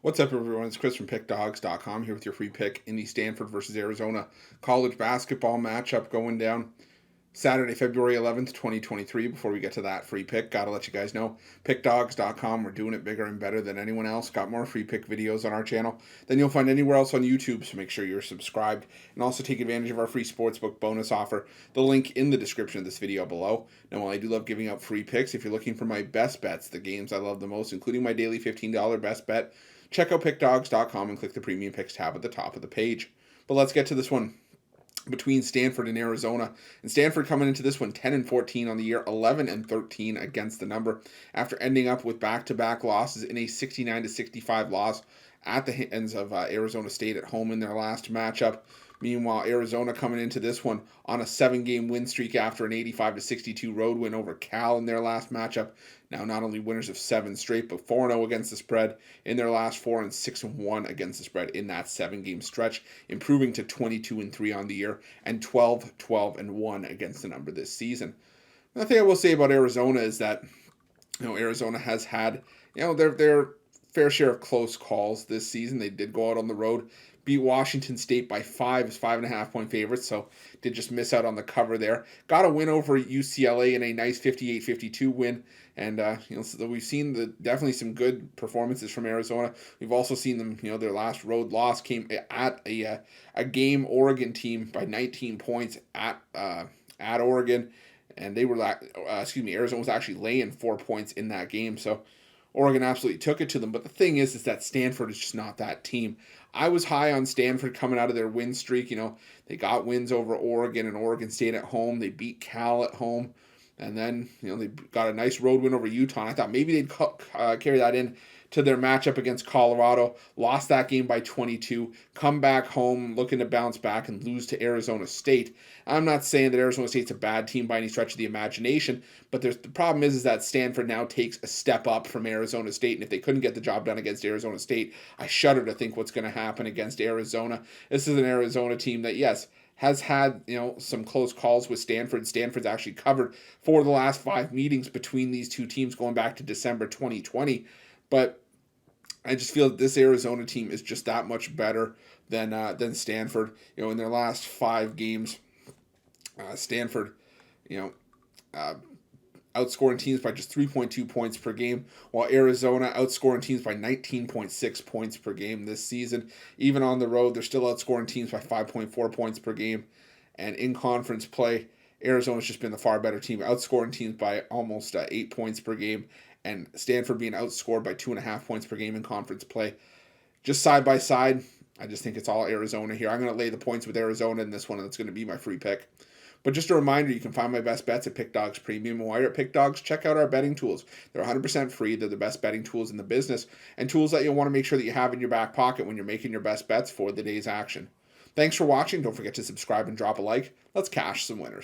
What's up, everyone? It's Chris from Pickdawgz.com here with your free pick in the Stanford versus Arizona college basketball matchup going down Saturday, February 11th, 2023. Before we get to that free pick, gotta let you guys know, Pickdawgz.com, we're doing it bigger and better than anyone else. Got more free pick videos on our channel than you'll find anywhere else on YouTube, so make sure you're subscribed. And also take advantage of our free Sportsbook bonus offer, the link in the description of this video below. Now, while I do love giving out free picks, if you're looking for my best bets, the games I love the most, including my daily $15 best bet, check out Pickdawgz.com and click the Premium Picks tab at the top of the page. But let's get to this one between Stanford and Arizona. And Stanford coming into this one 10-14 on the year, 11-13 against the number, after ending up with back-to-back losses in a 69-65 loss at the hands of Arizona State at home in their last matchup. Meanwhile, Arizona coming into this one on a 7-game win streak after an 85-62 road win over Cal in their last matchup. Now not only winners of 7 straight, but 4-0 against the spread in their last 4 and 6-1 against the spread in that 7-game stretch, improving to 22-3 on the year and 12-12-1 against the number this season. The thing I will say about Arizona is that Arizona has had their fair share of close calls this season. They did go out on the road, beat Washington State by 5 as 5.5-point favorites, so did just miss out on the cover there. Got a win over UCLA in a nice 58-52 win, and so we've seen definitely some good performances from Arizona. We've also seen them, their last road loss came at a game Oregon team by 19 points at Oregon, and Arizona was actually laying 4 points in that game, so Oregon absolutely took it to them. But the thing is that Stanford is just not that team. I was high on Stanford coming out of their win streak. They got wins over Oregon and Oregon State at home. They beat Cal at home. And then, they got a nice road win over Utah. And I thought maybe they'd carry that in to their matchup against Colorado. Lost that game by 22. Come back home looking to bounce back and lose to Arizona State. I'm not saying that Arizona State's a bad team by any stretch of the imagination, but the problem is that Stanford now takes a step up from Arizona State. And if they couldn't get the job done against Arizona State, I shudder to think what's going to happen against Arizona. This is an Arizona team that, yes, has had some close calls with Stanford. Stanford's actually covered 4 of the last 5 meetings between these two teams going back to December 2020. But I just feel that this Arizona team is just that much better than Stanford. In their last 5 games, Stanford, outscoring teams by just 3.2 points per game, while Arizona outscoring teams by 19.6 points per game this season. Even on the road, they're still outscoring teams by 5.4 points per game. And in conference play, Arizona's just been the far better team, outscoring teams by almost 8 points per game, and Stanford being outscored by 2.5 points per game in conference play. Just side by side, I just think it's all Arizona here. I'm going to lay the points with Arizona in this one, and that's going to be my free pick. But just a reminder, you can find my best bets at Pickdawgz Premium. And while you're at Pickdawgz, check out our betting tools. They're 100% free. They're the best betting tools in the business, and tools that you'll want to make sure that you have in your back pocket when you're making your best bets for the day's action. Thanks for watching. Don't forget to subscribe and drop a like. Let's cash some winners.